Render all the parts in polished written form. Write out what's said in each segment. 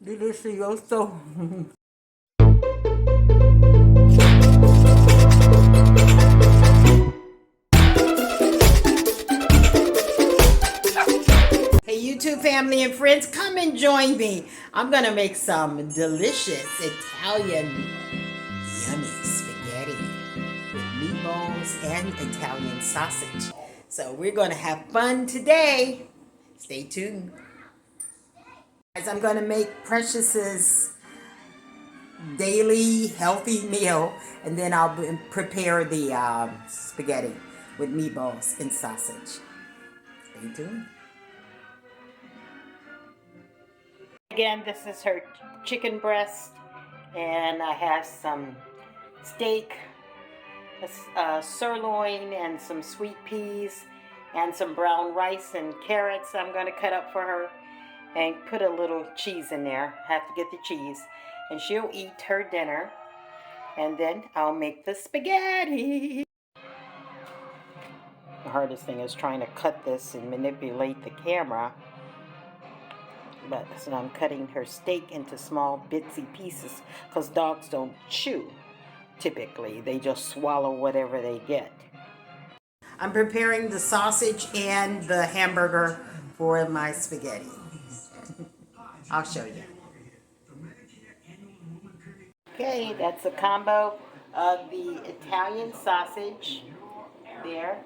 Delicioso. Hey, YouTube family and friends, come and join me. I'm gonna make some delicious Italian yummy spaghetti with meatballs and Italian sausage. So we're gonna have fun today. Stay tuned. Guys, I'm gonna make Precious's daily healthy meal, and then I'll prepare the spaghetti with meatballs and sausage. Stay tuned. Again, this is her chicken breast, and I have some steak, sirloin, and some sweet peas, and some brown rice and carrots I'm going to cut up for her, and put a little cheese in there. Have to get the cheese, and she'll eat her dinner, and then I'll make the spaghetti. The hardest thing is trying to cut this and manipulate the camera. But so I'm cutting her steak into small bitsy pieces because dogs don't chew typically. They just swallow whatever they get. I'm preparing the sausage and the hamburger for my spaghetti. I'll show you. Okay, that's a combo of the Italian sausage there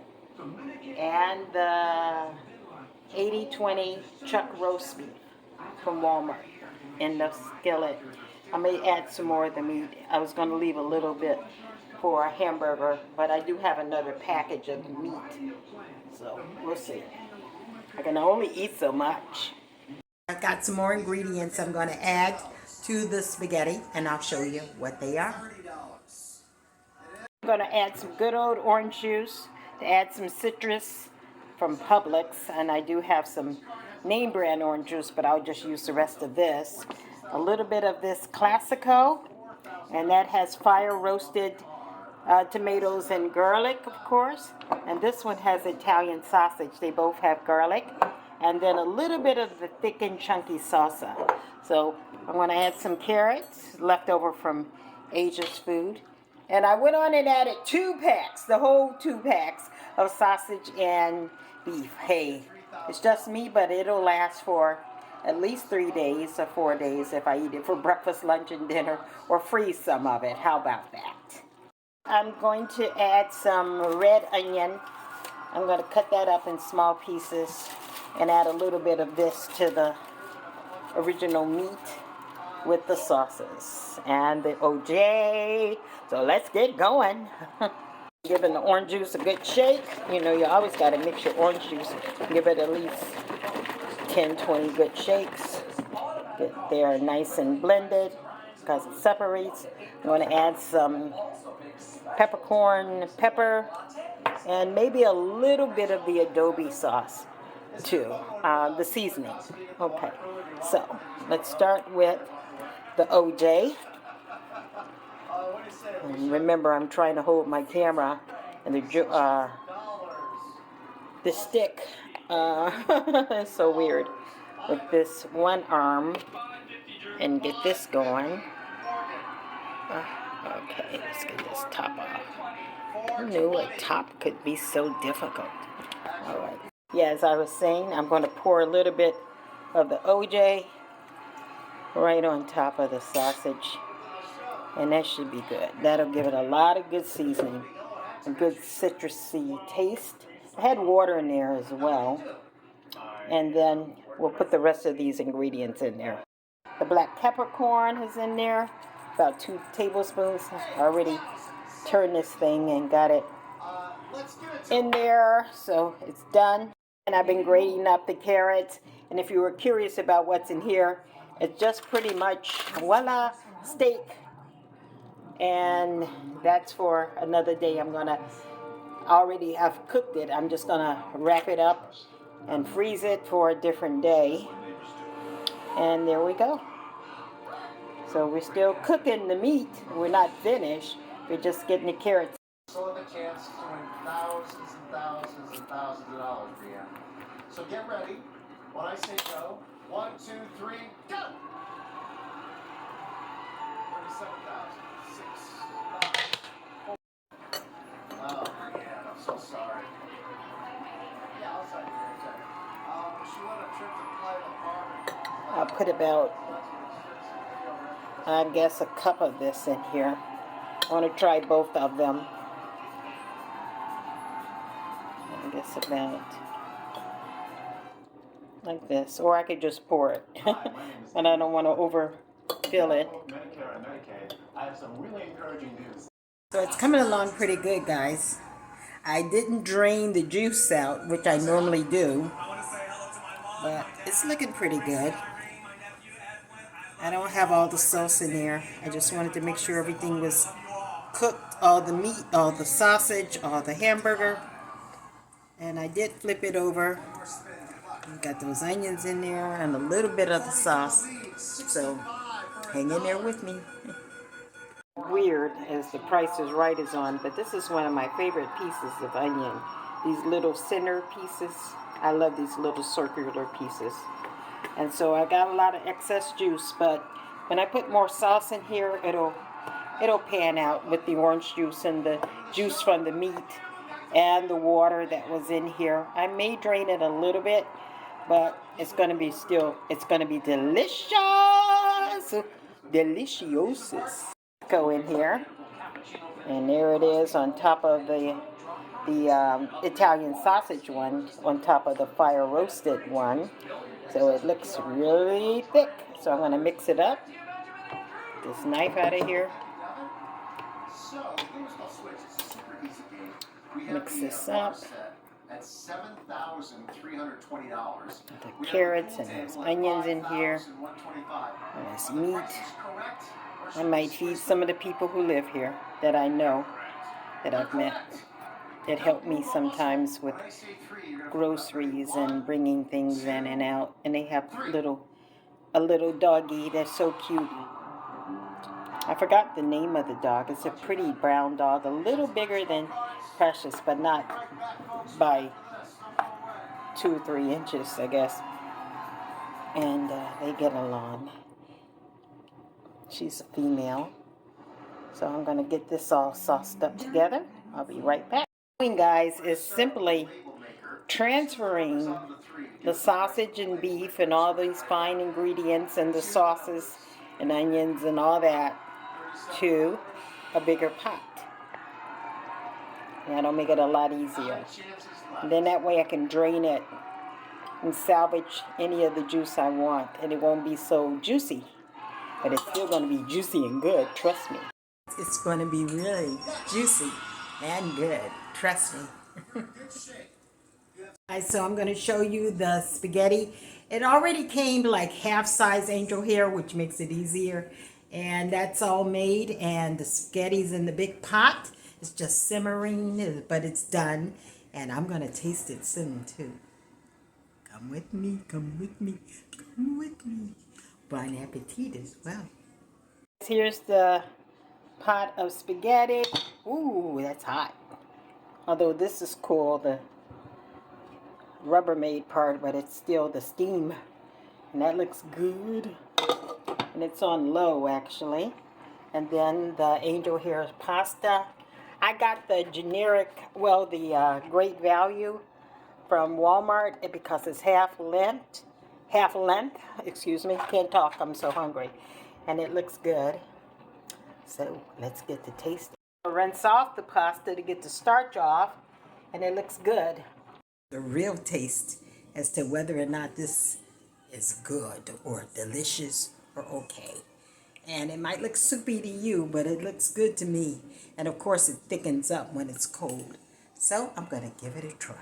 and the 80/20 chuck roast beef from Walmart in the skillet. I may add some more of the meat. I was going to leave a little bit for a hamburger, but I do have another package of meat, so we'll see. I can only eat so much. I've got some more ingredients I'm going to add to the spaghetti, and I'll show you what they are. I'm going to add some good old orange juice to add some citrus from Publix, and I do have some name brand orange juice, but I'll just use the rest of this. A little bit of this Classico, and that has fire roasted tomatoes and garlic, of course. And this one has Italian sausage. They both have garlic. And then a little bit of the thick and chunky salsa. So I'm going to add some carrots left over from Asia's food. And I went on and added 2 packs, the whole 2 packs of sausage and beef. Hey, it's just me, but it'll last for at least 3 days or 4 days if I eat it for breakfast, lunch, and dinner, or freeze some of it. How about that? I'm going to add some red onion. I'm going to cut that up in small pieces and add a little bit of this to the original meat with the sauces and the OJ. So let's get going. Giving the orange juice a good shake. You know, you always got to mix your orange juice. Give it at least 10-20 good shakes. Get there nice and blended because it separates. I'm going to add some peppercorn pepper and maybe a little bit of the adobe sauce too, the seasoning. Okay, so let's start with the OJ. And remember, I'm trying to hold my camera and the stick is so weird with this one arm and get this going. Okay, let's get this top off. Who knew a top could be so difficult? All right. Yeah, as I was saying, I'm going to pour a little bit of the OJ right on top of the sausage. And that should be good. That'll give it a lot of good seasoning, a good citrusy taste. I had water in there as well. And then we'll put the rest of these ingredients in there. The black peppercorn is in there, about 2 tablespoons. I already turned this thing and got it in there, so it's done. And I've been grating up the carrots. And if you were curious about what's in here, it's just pretty much, voila, steak. And that's for another day. Already have cooked it. I'm just gonna wrap it up and freeze it for a different day. And there we go. So we're still cooking the meat. We're not finished. We're just getting the carrots. So the chance to win thousands and thousands and thousands of dollars, Brianna. So get ready. When I say go, 1, 2, 3, go! Oh, yeah, I'm so sorry. Yeah, I'll sign it. She won a trip to play the park. I'll put about, I guess, a cup of this in here. I want to try both of them. I guess about like this, or I could just pour it. And I don't want to overfill it. Medicare and Medicaid, I have some really encouraging news. So it's coming along pretty good, guys. I didn't drain the juice out, which I normally do, but it's looking pretty good. I don't have all the sauce in there. I just wanted to make sure everything was cooked, all the meat, all the sausage, all the hamburger. And I did flip it over. Got those onions in there and a little bit of the sauce. So hang in there with me. Weird as The Price is Right is on, but this is one of my favorite pieces of onion. These little center pieces. I love these little circular pieces. And so I got a lot of excess juice, but when I put more sauce in here, it'll pan out with the orange juice and the juice from the meat and the water that was in here. I may drain it a little bit, but it's going to be delicious. Deliciosus. Go in here, and there it is on top of the Italian sausage one, on top of the fire roasted one. So it looks really thick. So I'm going to mix it up. Get this knife out of here. Mix this up. At $7,320. The carrots and those onions in here. And this meat. I might feed some of the people who live here that I know, that I've met, that help me sometimes with groceries and bringing things in and out. And they have a little doggy that's so cute. I forgot the name of the dog. It's a pretty brown dog, a little bigger than Precious, but not by 2 or 3 inches, I guess. And they get along. She's a female. So I'm going to get this all sauced up together. I'll be right back. What I'm doing, guys, is simply transferring the sausage and beef and all these fine ingredients and the sauces and onions and all that to a bigger pot. And that'll make it a lot easier. And then that way I can drain it and salvage any of the juice I want, and it won't be so juicy. But it's still going to be juicy and good, trust me. It's going to be really juicy and good, trust me. Alright, so I'm going to show you the spaghetti. It already came like half-size angel hair, which makes it easier. And that's all made, and the spaghetti's in the big pot. It's just simmering, but it's done. And I'm going to taste it soon, too. Come with me, come with me, come with me. Bon appetit as well. Here's the pot of spaghetti. Ooh, that's hot. Although this is cool, the Rubbermaid part, but it's still the steam. And that looks good. And it's on low, actually. And then the angel hair pasta. I got the generic, well, the Great Value from Walmart because it's half length, excuse me, can't talk, I'm so hungry. And it looks good. So let's get to tasting. Rinse off the pasta to get the starch off, and it looks good. The real taste as to whether or not this is good or delicious or okay. And it might look soupy to you, but it looks good to me. And of course it thickens up when it's cold. So I'm going to give it a try.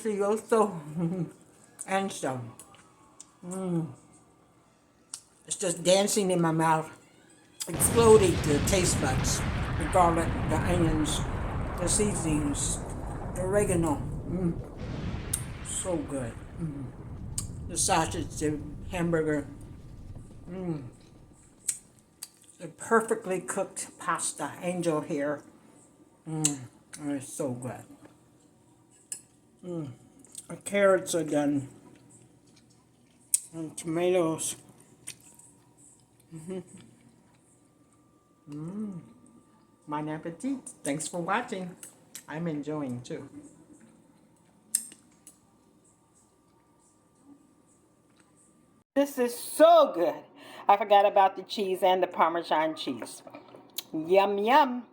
delicioso and some. It's just dancing in my mouth, exploding the taste buds. The garlic, the onions, the seasonings, the oregano. So good. The sausage, the hamburger. The perfectly cooked pasta, angel hair. It's so good. The carrots are done. And tomatoes. Bon appetit. Thanks for watching. I'm enjoying too. This is so good. I forgot about the cheese and the Parmesan cheese. Yum, yum.